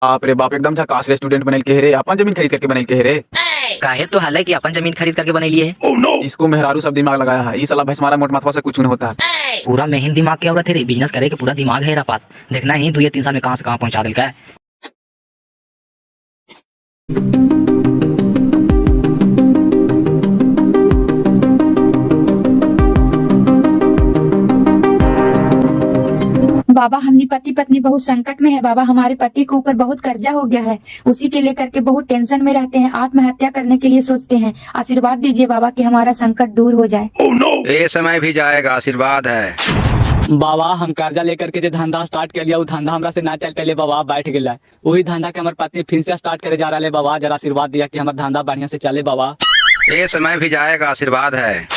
बाप रे बाप, एकदम झकास रेस्टोरेंट बनल के रे। अपन जमीन खरीद करके बनल के रे। काहे तो हाल है कि अपन जमीन खरीद करके बनैली है। इसको मेहरारू सब दिमाग लगाया है। इस साला भैंसमारा मोट माथवा से कुछ नहीं होता है। पूरा मेहन दिमाग की औरत है रे। बिजनेस करे के पूरा दिमाग है पास। देखना ही 2 या 3 साल में कहां से कहां पहुंचा दिल का। बाबा हमने पति पत्नी बहुत संकट में है। बाबा हमारे पति के ऊपर बहुत कर्जा हो गया है, उसी के लेकर के बहुत टेंशन में रहते हैं, आत्महत्या करने के लिए सोचते हैं। आशीर्वाद दीजिए बाबा कि हमारा संकट दूर हो जाए। ये समय भी जाएगा, आशीर्वाद है। बाबा हम कर्जा लेकर के जो धंधा स्टार्ट कर लिया वो धंधा हमरा से ना चल पहले बाबा बैठ गया। वही धंधा के हमारे पत्नी फिर से स्टार्ट करे जा रहा है। बाबा जरा आशीर्वाद दिया कि हमारा धंधा बढ़िया से चले बाबा। ये समय भी जाएगा, आशीर्वाद है।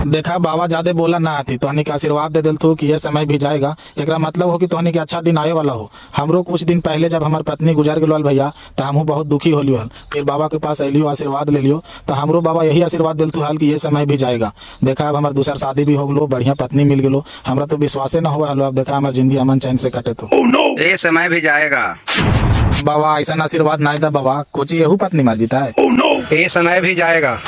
देखा बाबा ज्यादा बोला ना आती तोहनी के आशीर्वाद दे दिल तू कि यह समय भी जाएगा। एकरा मतलब हो कि तोहनी के अच्छा दिन आए वाला हो। हमरो कुछ दिन पहले जब हमार पत्नी गुजर गल भैया तो हमहू बहुत दुखी हो लियो। फिर बाबा के पास अलियो, आशीर्वाद ले लियो तो हमरो बाबा यही आशीर्वाद दिल तू हाल कि यह समय भी जाएगा। देखा अब हमार दूसरा शादी भी हो गलो, बढ़िया पत्नी मिल गलो। हमरा तो विश्वास न हुआ हलो। अब देखा हमार जिंदगी अमन चैन से कटे तो ये समय भी जाएगा। बाबा ऐसा आशीर्वाद ना था बाबा, कोची यहू पत्नी मर जीता है। ये समय भी जाएगा।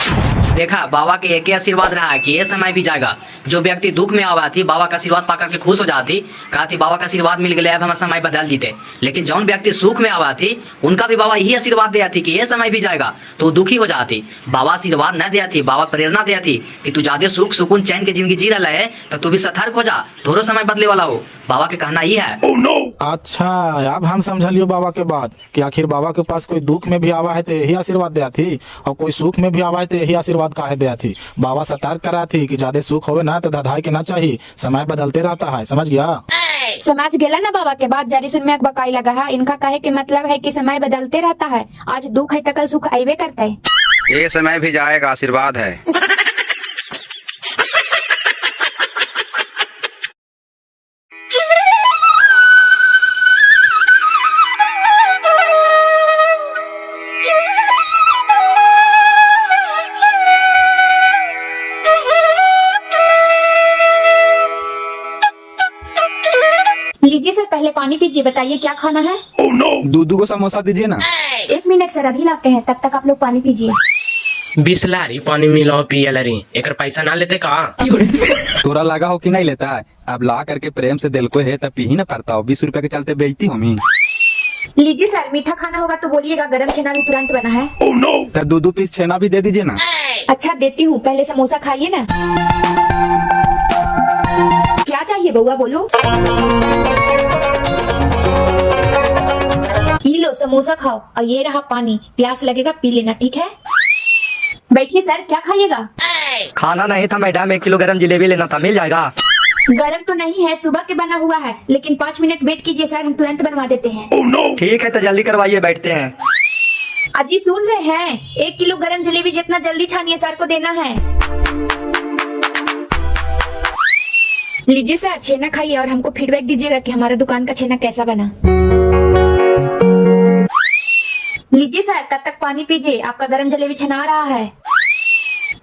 देखा बाबा के एक ही आशीर्वाद रहा है कि ये समय भी जाएगा। जो व्यक्ति दुख में आवा थी बाबा का आशीर्वाद पाकर के खुश हो जाती, कहा थी बाबा का आशीर्वाद मिल गया अब हमारा समय बदल जीते। लेकिन जौन व्यक्ति सुख में आवा थी उनका भी बाबा यही आशीर्वाद दिया थी कि ये समय भी जाएगा, तो दुखी हो जाती। बाबा आशीर्वाद न दिया थी, बाबा प्रेरणा दिया थी कि तू ज्यादा सुख सुकून चैन की जिंदगी जी रहा है तो तू भी सतर्क हो जा, थोड़ा समय बदले वाला हो। बाबा के कहना ही है। अच्छा अब हम समझलियो बाबा के बात कि आखिर बाबा के पास कोई दुख में भी आवा है तो यही आशीर्वाद दिया थी, और कोई सुख में भी आवा है तो यही आशीर्वाद काहे दिया थी। बाबा सतर्क करा थी कि ज्यादा सुख होवे ना तो धधाई के ना चाहिए, समय बदलते रहता है। समझ गया? समाज गेला ना बाबा के बाद जारी सुन में एक बकाई लगा है। इनका कहे के मतलब है कि समय बदलते रहता है। आज दुख है तो कल सुख आईवे करता है। ये समय भी जाएगा, आशीर्वाद है। लीजिए सर, पहले पानी पीजिए, बताइए क्या खाना है। दूध को समोसा दीजिए ना। 1 मिनट सर, अभी लाते हैं, तब तक आप लोग पानी पीजिए। बिसलारी पानी मिलाओ पियलरी, एकर पैसा ना लेते का? तोरा लगा हो कि नहीं लेता है? अब ला करके प्रेम से दिल को है तब पी ही ना पड़ता हो। 20 रुपए के चलते बेचती हूँ। लीजिए सर, मीठा खाना होगा तो बोलिएगा, गरम छेना भी तुरंत बना है। तो 2 पीस छेना भी दे दीजिए ना। अच्छा देती हूँ, पहले समोसा खाइए ना। क्या चाहिए बउआ, बोलो। ये लो समोसा खाओ, और ये रहा पानी, प्यास लगेगा पी लेना, ठीक है? बैठिए सर, क्या खाइएगा? खाना नहीं था मैडम, 1 किलो गरम जिलेबी लेना था, मिल जाएगा? गरम तो नहीं है, सुबह के बना हुआ है, लेकिन 5 मिनट वेट कीजिए सर, हम तुरंत बनवा देते हैं। ठीक है तो जल्दी करवाइए, बैठते हैं। अजी सुन रहे हैं, 1 किलो गरम जलेबी जितना जल्दी छानिए, सर को देना है। लीजिए सर, छेना खाइए और हमको फीडबैक दीजिएगा कि हमारा दुकान का छेना कैसा बना। लीजिए सर, तब तक पानी पीजिए, आपका गरम जलेबी छना रहा है।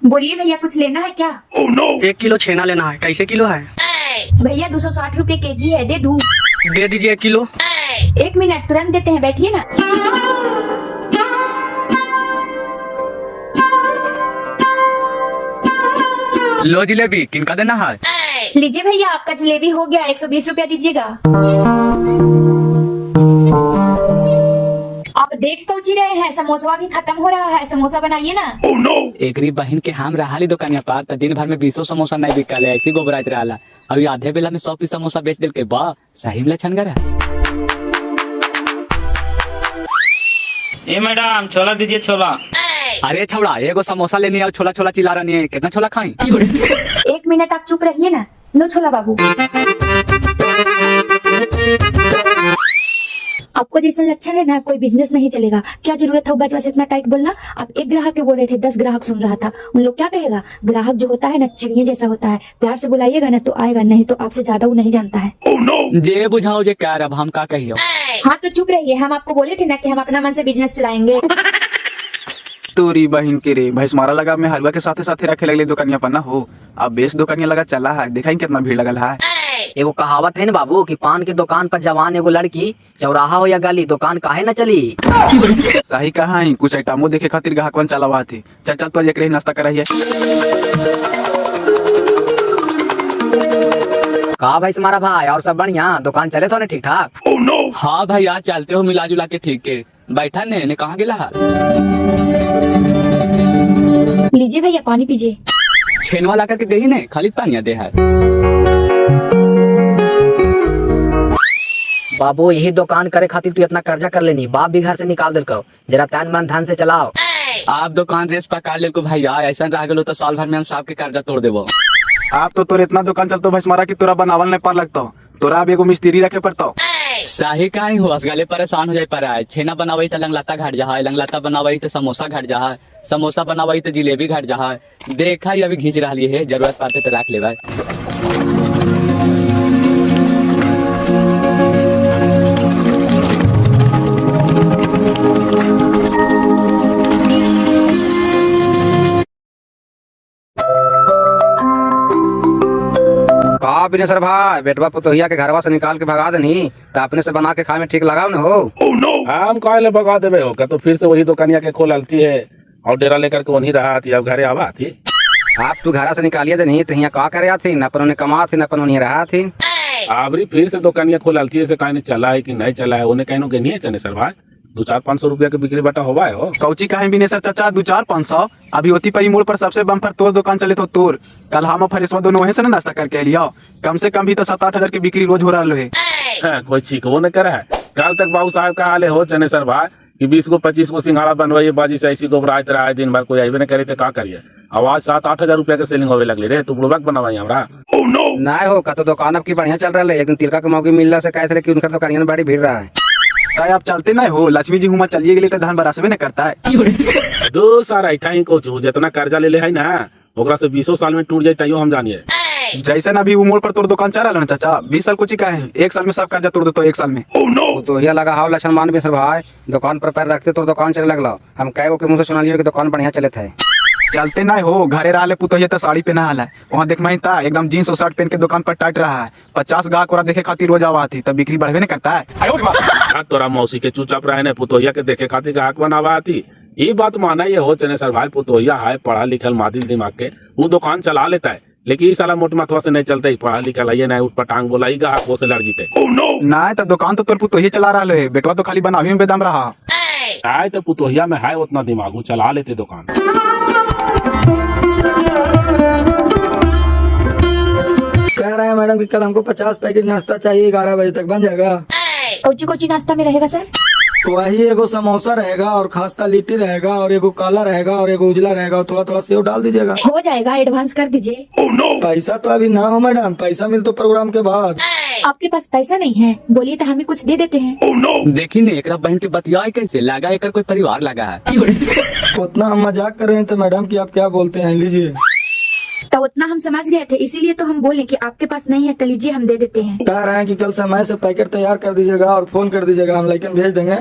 बोलिए भैया, कुछ लेना है क्या? 1 किलो छेना लेना है, कैसे किलो है? भैया 260 रुपए केजी है, दे दूं? दे दीजिए 1 किलो। 1 मिनट, तुरंत देते हैं, बैठिए ना। लो जिलेबी, किनका देना है? लीजिए भैया, आपका जलेबी हो गया, 120 रुपया दीजिएगा। आप देख पहुंची रहे हैं, समोसा भी खत्म हो रहा है, समोसा बनाइए ना। एकरी बहन के हम रहा दुकानिया पार तो दिन भर में 20 समोसा नहीं बिकल है, ऐसी गोबराइत रहा। अभी आधे बेला में 100 पीस समोसा बेच दिल के बा, सही में लक्षण कर। ए मैडम, छोला दीजिए, छोला। अरे छोड़ा, एगो समोसा लेनी है, छोला छोला चिल्ला रही है, कितना छोला खाई? 1 मिनट आप चुप रहिए ना। लो छोला बाबू। आपको जैसा लक्षण है ना, कोई बिजनेस नहीं चलेगा। क्या जरूरत है बच बस इतना टाइट बोलना? आप 1 ग्राहक के बोल रहे थे, 10 ग्राहक सुन रहा था। उन लोग क्या कहेगा? ग्राहक जो होता है ना, चिड़िया जैसा होता है, प्यार से बुलाइएगा ना तो आएगा, नहीं तो आपसे ज्यादा वो नहीं जानता है। जे बुझाओ जे क्या, अब हम का कहियो? हाँ तो चुप रहिए, हम आपको बोले थे ना कि हम अपना मन से बिजनेस चलाएंगे। तोरी बहन के रे, भैंसमारा लगा में हलवा के साथे साथे रखे लगले दुकानिया पर ना हो। अब बेस दुकानिया लगा चला है, देखा कितना भीड़ लगल है। एगो कहावत है ना बाबू कि पान के दुकान पर जवान एगो लड़की, चौराहा हो या गली दुकान काहे न चली। सही कहा है, कुछ आइटमो देखे खातिर ग्राहकवन चलावा थी। चल चल तो एक नाश्ता कराइए। कहा भाई तुम्हारा भाई, और सब बढ़िया, दुकान चले तो ना ठीक ठाक। हाँ भाई आज चलते हो मिला जुला के ठीक के। बैठा ने कहाँ गिला है? लीजिए भैया पानी पीजिए। छेनवा ला करके दे ही ने, खाली पानी दे है। बाबू यही दुकान करे खातिर तू इतना कर्जा कर लेनी, बाप भी घर से निकाल दिल करो, जरा तन मन धन से चलाओ। आप दुकान रेस पका ले को भैया, ऐसा रह गलो तो साल भर में हम सबके कर्जा तोड़ देबो। आप तो तोर इतना दुकान चलतो भैंस मारा कि तोरा बनावल नहीं पार लगता, तोरा अब एगो मिस्त्री रखे पड़ता। साही काहे हो असगले परेशान हो जाए पर है। छेना बनावई तो लंगलाता घट जा है, लंगलाता बनावई तो समोसा घट जा है, समोसा बनावई तो जिलेबी घट जा है। देखा ही अभी घींच रही है, जरूरत पड़ते तो रख ले। कहा बिनेसर भाई, बेटवा पुतोहिया के घरवा से निकाल के भगा देनी तो अपने से बना के खाए में ठीक लगा न हो। हम काहे ले भगा देवे हो, तो फिर से वही दुकानिया के खोल अलती है और डेरा लेकर के वहीं रहा थी, अब घरे आवा थी। आप तू घरा से निकालिए देनी तो यहाँ का करे थी, न अपन उन्हें कमा थी न अपन उन्हें रहा थी। आबरी फिर से दुकानिया खोल अलती है, से काहे नहीं चला है कि नहीं चला है, उन्हें कहनो के नहीं है चने सर भाई। 200-500 रुपया के बिक्री बटा होवा है हो। कौची कहे भी नहीं सर चाचा, 200-500 अभी होती परी मोड़ पर सबसे बम पर तोर दुकान चले तो तोर। कल हम फरिश्वा दोनों वहीं से ना नाश्ता करके लिया, कम से कम भी तो 7-8 हजार की बिक्री रोज हो रहा है। कोई ठीक वो न करा है। कल तक बाबू साहब का हाल हो चने सर भाई कि 20 को 25 को सिंघाड़ा बनवाइए, बाजी से ऐसी घबराते रहा है दिन भर, कोई आइबे न करे तो का करिए। आवाज 7-8 हजार रुपया के सेलिंग होवे लगली रे, तू बुड़बक बनवाई हमरा। ना हो का तो दुकान अब की बढ़िया चल रहा है, एक दिन तिलका के मौके मिल रहा से कहे थे कि उनका दुकानिया में बड़ी भीड़ रहा है। आप चलते नहीं हो, लक्ष्मी जी हुआ चलिए गए तो धन बरासबे न करता है। दो सारा ऐठा को जितना कर्जा ले ले है ना, ओकरा से 20 साल में टूट जाए हम जानिए। जैसे ना अभी वो मोड़ पर तोर दुकान चल रहा है चाचा, 20 साल कुछ ही का है, 1 साल में सब कर्जा तोड़ दो तो 1 साल में। तो यह लगा हाउ लक्षण मान बिनेसर भाई, दुकान पर पैर रखते तो दुकान चले लगला। हम कहे के मुंह से सुना लियो कि दुकान बढ़िया चले थे। चलते नहीं हो, घरे रहा पुतोहिया तो साड़ी पहना हाल है, वहाँ देख मैं था एकदम जीन्स और शर्ट पहन के दुकान पर टाइट रहा है। 50 गाहक और देखे खातिर रोज आवा थी, तब बिक्री बढ़वे नहीं करता है। तोरा मौसी के चुपचाप रहे ने, पुतोहिया के देखे खातिर ग्राहक बनावा आती। ये बात माना ये हो चने सर भाई, पुतोहिया है पढ़ा लिखल मादिल दिमाग के, वो दुकान चला लेता है, लेकिन इस साला मोट माथवा से नहीं चलता, पढ़ा लिखल है नहीं, उठ पटांग बोला ग्राहक वो से लड़ जीते। ना तो दुकान तो तोर पुतोहिया चला रहा है, बेटवा तो खाली बनावी में बेदम रहा। आए तो पुतोहिया में है उतना दिमाग, वो चला लेते दुकान। कह रहे हैं मैडम कि कल हमको 50 पैकेट नाश्ता चाहिए, 11 बजे तक बन जाएगा। कोची कोची नाश्ता में रहेगा सर? वही एगो समोसा रहेगा और खास्ता लिट्टी रहेगा और एगो काला रहेगा और एगो उजला रहेगा और थोड़ा थोड़ा सेव डाल दीजिएगा। हो जाएगा, एडवांस कर दीजिए। पैसा तो अभी ना हो मैडम, पैसा मिल तो प्रोग्राम के बाद। आपके पास पैसा नहीं है, बोलिए तो हमें कुछ दे देते हैं। देखी ने एकरा बहन के बतियाए कैसे लगा, एकर कोई परिवार लगा है। उतना हम मजाक कर रहे हैं तो मैडम कि आप क्या बोलते हैं, लीजिए। तो उतना हम समझ गए थे, इसीलिए तो हम बोले कि आपके पास नहीं है तो लीजिए हम दे देते हैं। कह रहे हैं कि कल समय से पैकेट तैयार कर दीजिएगा और फोन कर दीजिएगा, हम लेकिन भेज देंगे।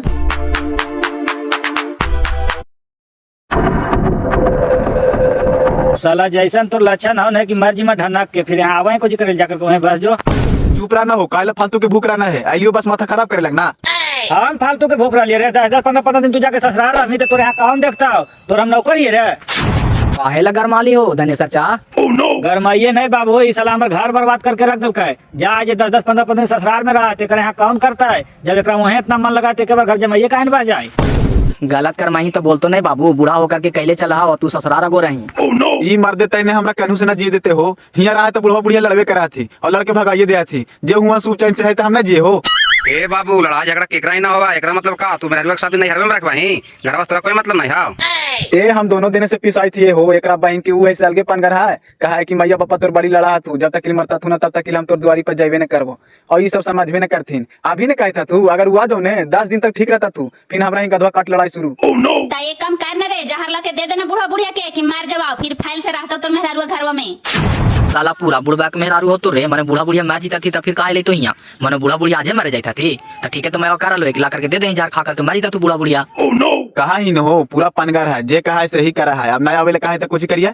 साला जैसन तो लक्षण हो कि मर्जी में ढनक के फिर यहाँ आवे कुछ करे जाकर वहीं बस जो। चुप रहना हो, काला फालतू के भूख रहना है, आइलियो बस माथा खराब करे लगना। हम फालतू के भूख रही रे, 10-15 दिन तू जाके ससुराल रही तो तोरे यहाँ कौन देखता हो, तोर हम नौकर ही रे। काहे ला गरमाली हो धनेश चाचा? गरमाइए नहीं बाबू, इस साला हमर घर बर्बाद करके रख दिल है। जा 10-15 दिन ससुराल में रहा, तेरे यहाँ कौन करता है, जब एक वहीं इतना मन लगा एक बार घर जमाइए काहे बह जाए। गलत करमाही तो बोलतो नहीं बाबू, बूढ़ा होकर के कैले चला और तू ससुराल गो रही। ई मर देते ने हमरा कन्हू से न जी देते हो, हिया रहा तो बुढ़वा बुढ़िया लड़वे करा थी और लड़के भगाइए दिया थी, जो हुआ सु चैन से है तो हम न जिए हो। ए बाबू लड़ाई झगड़ा केकरा ही ना होगा, एकरा मतलब का तू मेरे साथ नहीं हरवे में रखवाही, घर बस तोरा कोई मतलब नहीं है। ए हम दोनों दिन से पिसाई थी हो, एकरा बहन की वो ऐसे अलगे पनगर है, कहा है कि मैया पापा तोर बड़ी लड़ा तू, जब तक मरता तू ना तब तक हम तोर द्वारी पर जाइबे न करबो, और ये सब समझबे न करथिन। अभी ने कहता तू अगर हुआ जो ने 10 दिन तक ठीक रहता तू, फिर हमरा ही गधवा काट लड़ाई शुरू। ये कम करना रे, जहर ला के दे देना बूढ़ा बुढ़िया के कि मार जवाब, फिर फाइल से रहता तो मेहरारू घरवा में। साला पूरा बुढ़बा के मेहरारू हो तो रे, मैंने बूढ़ा बुढ़िया मार जीता थी तो फिर काहे ले तो यहाँ मैंने बूढ़ा बुढ़िया आज मर जाता थी, तो ठीक है तो मैं कर लो 1 लाख करके दे दे, जार खा करके मारी था तू बूढ़ा बुढ़िया। कहा ही न हो, पूरा पनगर है, जे कहा है सही करा है, अब नया आवेले कहा है तो कुछ करिए।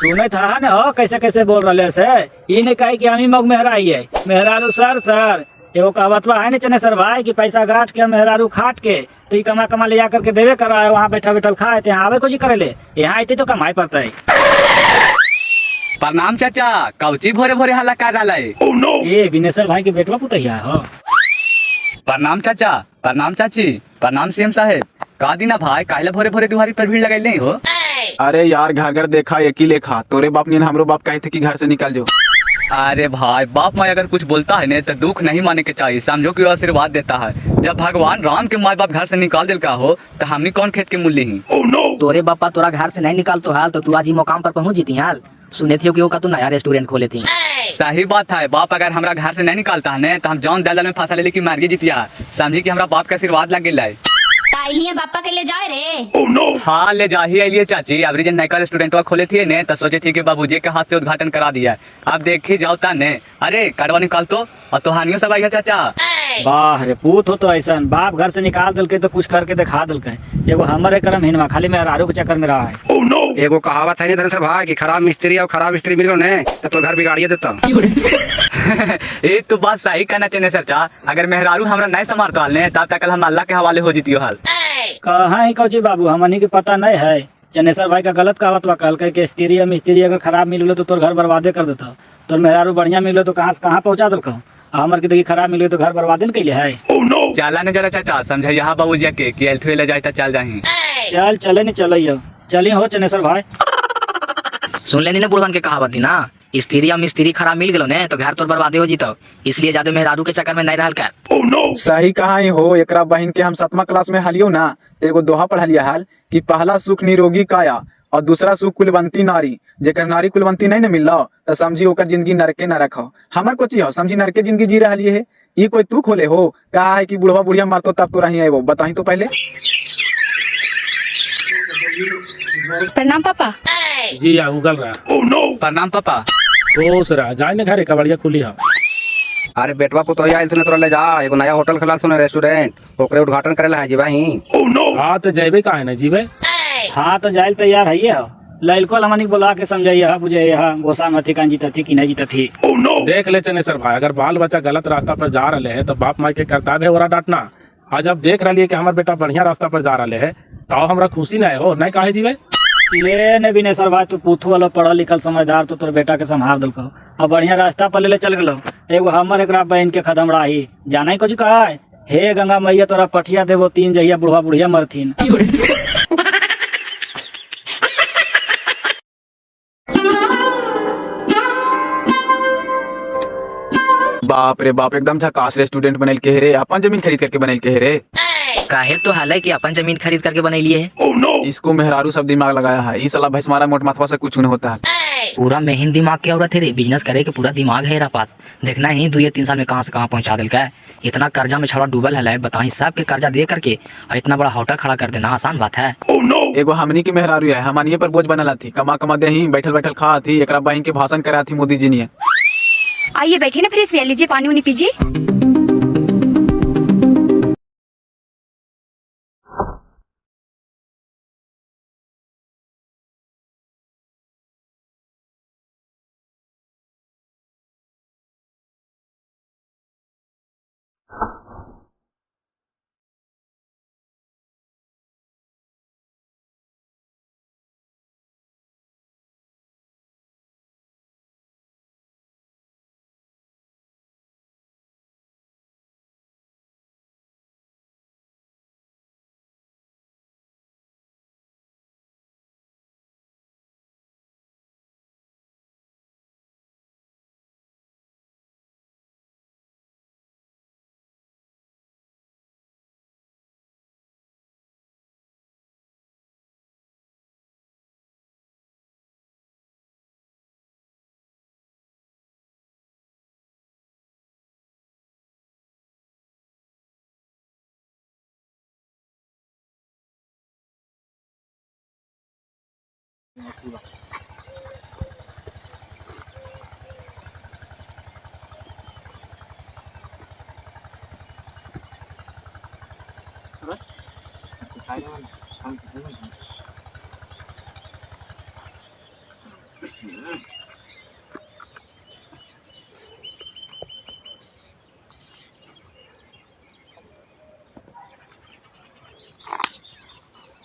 सुने था ना हो कैसे कैसे बोल रहे से ई ने कहे कि हम ही मग मेहराई है मेहरारू सर एगो कहावतवा है ना चनेसर भाई कि पैसा गाट के मेहरारू खाट के तो ई कमा कमा ले जा करके देवे कर रहा है वहाँ बैठा बैठल खाए थे आवे कुछ करे ले यहाँ आते तो कमाई पड़ता है। प्रणाम चाचा, कौची भोरे भोरे हल्ला कर रहा है? ये विनेश्वर भाई के बेटवा पुतैया हो। प्रणाम चाचा, प्रणाम चाची, प्रणाम सीएम साहेब। का दीना भाई काहे भोरे भोरे तुम्हारी पर भीड़ लगाई नहीं हो? अरे यार घर घर देखा एक ही लेखा, तोरे बाप ने हमरो बाप कहे थे कि घर से निकल जाओ। अरे भाई बाप माँ अगर कुछ बोलता है ना तो दुख नहीं माने के चाहिए, समझो कि वो आशीर्वाद देता है। जब भगवान राम के माँ बाप घर से निकाल दिल का हो तो हमने कौन खेत के मूल्य ही। तोरे बापा तोरा घर से नहीं निकाल तो हाल तो तू आज ही मुकाम पर पहुंच जीती हाल। सुने थे कि वो का तू नया रेस्टोरेंट खोले थी। सही बात है, बाप अगर हमारा घर से नहीं निकालता है ना तो हम जौन दलदल में फंसा ले लेकिन मारिए जीतिया। समझी कि हमारा बाप का आशीर्वाद लग गया है। ताइलिए बापा के ले जाए रे। हाँ ले जा ही आइए चाची, अभी जन नया रेस्टोरेंट खोले थे ने तो सोचे थे कि बाबूजी के हाथ से उद्घाटन करा दिया। अब देखी जाओ ने अरे कड़वा निकाल तो और तोहानियों सब आई है चाचा। वाह रे पूत हो तो ऐसा बाप घर से निकाल दिल के तो कुछ करके दिखा दिल के। एगो हमारे करम हिनवा खाली मेहरारू के चक्कर में रहा है। एगो कहावत है धनेश्वर भाई कि खराब मिस्त्री और खराब मिस्त्री मिलो ने तो घर बिगाड़िए देता। ये तो बात सही कहना चाहिए चाचा, अगर मेहरारू हमरा नहीं संभालता ने तब तक हम अल्लाह के हवाले हो जीती हाल। कहाँ ही कौची बाबू हमनी के पता नहीं है। चनेसर भाई का गलत कहावत वा कहल के स्त्री या मिस्त्री अगर खराब मिलो तो तोर घर बर्बादे कर देता। तोर मेहरारू बढ़िया मिलो तो कहाँ से कहाँ पहुँचा दिल कहूँ। हमार के देखी खराब मिलो तो घर बर्बादे न कैले है। चला ने जरा चाचा समझे यहाँ बाबूजी के कि एल्थवे ले जाए तो चल जाही। चल चले नहीं चलिए चलिए हो चनेसर भाई। सुन लेनी ना बुढ़वन के कहावत ना, स्त्री या मिस्त्री खराब मिल गलो ने तो घर तोर बर्बादे हो जीतो। इसलिए ज्यादा मेहरारू के चक्कर में नहीं रहल कर। सही कहा ही हो। एकरा बहन के हम 7वां क्लास में हलियो ना एगो दोहा पढ़लिया हाल कि पहला सुख निरोगी काया और दूसरा सुख कुलवंती नारी। जेकर नारी कुलवंती नहीं न मिल तो समझी ओकर जिंदगी नरके न रखो। हमार को हो समझी नरके जिंदगी जी रही है। ये कोई तू खोले हो कहा है कि बुढ़वा बुढ़िया मारतो तब तो रही है वो बताई तो पहले। प्रणाम पापा। जी या उगल रहा। प्रणाम पापा। खुश रहा जाए ने घरे कबड़िया खुली है। अरे बेटवा पुतोहिया आइल तोरा ले जा एगो नया होटल खुला सुने रेस्टोरेंट ओकरे उद्घाटन करे ला है जी भाई। हाँ तो जेबे काहे ना जीवे। हाँ तो जाए तैयार है ये लड़को हमनी बुला के समझाइए बुझे गोसा में थी जीता थी कि नहीं जीता थी। देख ले चनेसर भाई अगर बाल बच्चा गलत रास्ता पर जा रहे है तो बाप माई के कर्तव्य है ओरा डांटना। आज अब देख रही है कि हमारे बेटा बढ़िया रास्ता पर जा रहे है तो हमरा खुशी ना हो नहीं काहे जीवे। ले ने विनेश्वर भाई तू पूथू वाला पढ़ल लिखल समझदार तो तोर बेटा के संभाल दिल अब बढ़िया रास्ता पर ले चल गलो। एगो हमर एक बहन के खदम रही जाना ही कुछ कहा है हे गंगा मैया तोरा पठिया देवो 3 जहिया बुढ़वा बुढ़िया मरथिन। बाप रे बाप एकदम झकास रेस्टोरेंट बनल के रे। अपन जमीन खरीद करके बनल के रे। काहे तो हाल है कि अपन जमीन खरीद करके बने लिए है। इसको मेहरारू सब दिमाग लगाया है। इस साला भैंसमारा मोट माथवा से कुछ नहीं होता है। पूरा मेहन दिमाग की औरत है रे, बिजनेस करे के पूरा दिमाग है पास। देखना ही 2-3 साल में कहाँ से कहाँ पहुँचा दिल का। इतना कर्जा में छड़ा डूबल है बताई सबके कर्जा दे करके और इतना बड़ा होटल खड़ा कर देना आसान बात है। एगो हमनी की मेहरारू है हमनिए पर बोझ बनला थी। कमा कमा दे ही बैठल बैठल खा थी। एकरा बहन के भाषण करा थी मोदी जी ने। आइए बैठिए ना फ्रेश पिया लीजिए पानी उनी पीजिए।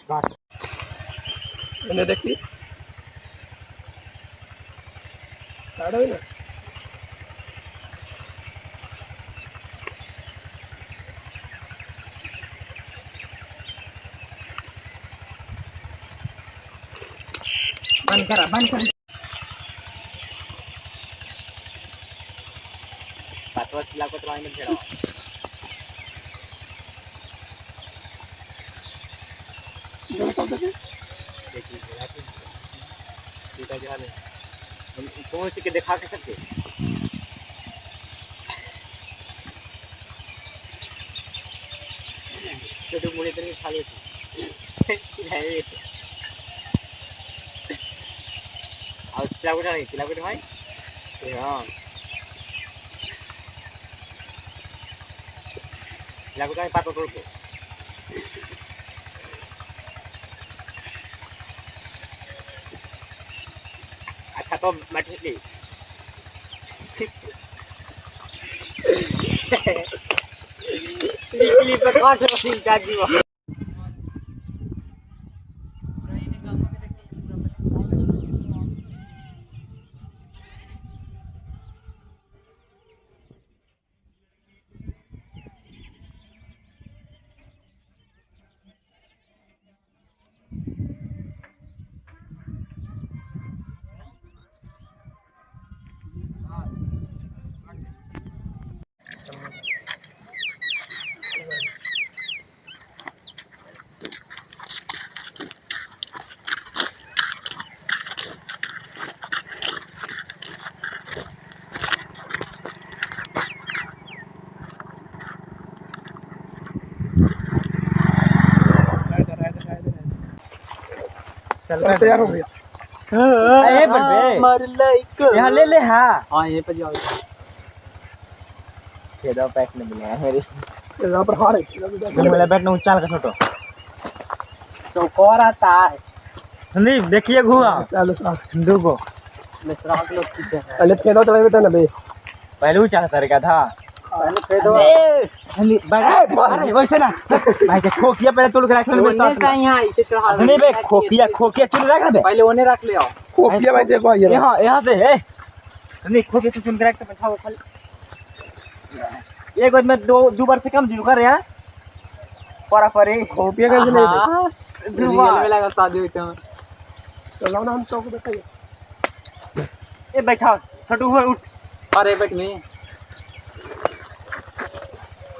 मैंने देखी ना बंद कर पहुंच के दिखा के सबके छोटे मुड़े तरह खा लेते और चिलाकुट भाई हाँ चिलाकुट भाई पापा तोड़ के अच्छा तो मटली क्लिप पर काट मशीन काट दी तैयार हो गया यहाँ ले ले हाँ यहीं पर जाओ पैक नहीं मिला है यहाँ पर हार है बैठ ऊंचा का छोटो तो कौन आता है संदीप देखिए घुआ दुगो पहले खेलो तो बेटा ना बे पहले ऊंचा का तरीका था वैसे ना भाई के खोखिया पहले तोड़ के रख ले नहीं बे खोखिया चुन रख ले पहले ओने रख ले आओ खोखिया भाई देखो यहां से है नहीं खोखिया तो चुन के रख के बैठाओ खाली एक बार में दो बार से कम जीव कर यार परा परे खोखिया का नहीं रियल में लगा शादी होते हैं चलो ना हम तो को बताइए ए बैठा छोटू हो उठ अरे बैठ में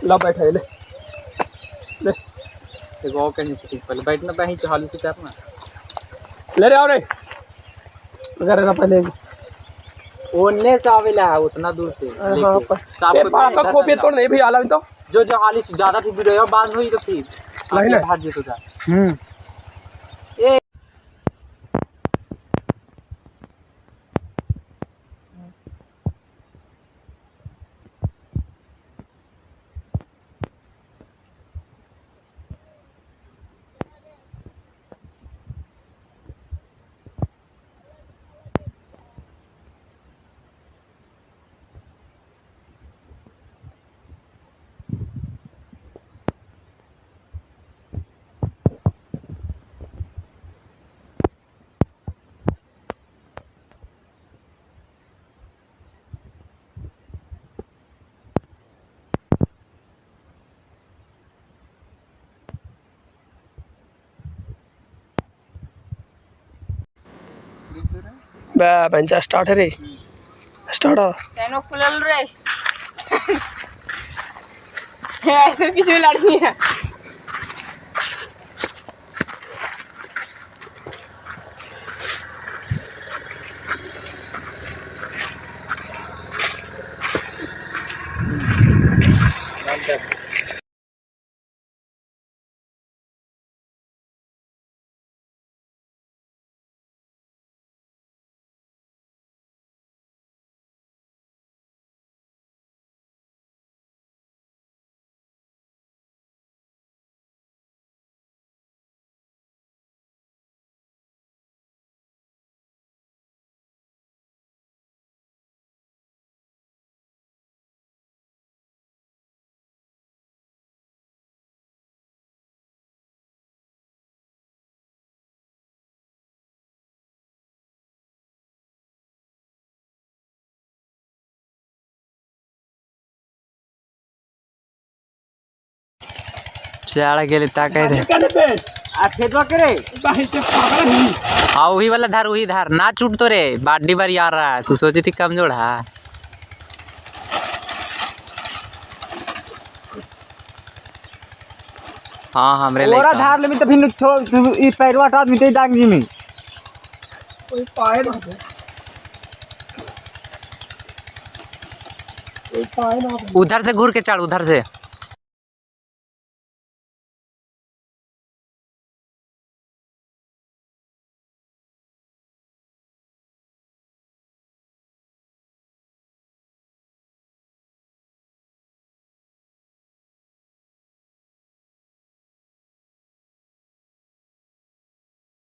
ला बैठा ले ले देखो और करनी चाहिए पहले बैठना पे ही चालू से करना ले रे आओ रे अगर ना पहले ओने से आवेला है उतना दूर से लेके ए पारा का खोपे तोड़ नहीं भी आला तो जो हाली से ज्यादा भी वीडियो बांध हुई तो फिर आगे भाग जे तो जा बंचा स्टार्ट है रे स्टार्ट हो तेनो खुलल रे ऐसे किसी लड़की है चाड़ गेले ता कह दे करे पे आ खेतवा करे बाही से पागल ही हाँ वही वाला धार वही धार ना छूट तो रे बाडी बार यार रहा है तू सोची थी कमजोर है हाँ हमरे ओरा लइका धार ले में तो फिर छोड़ ई पैरवा हटा मिटे डांग जी में कोई पाए ना उधर से घूर के चढ़ उधर से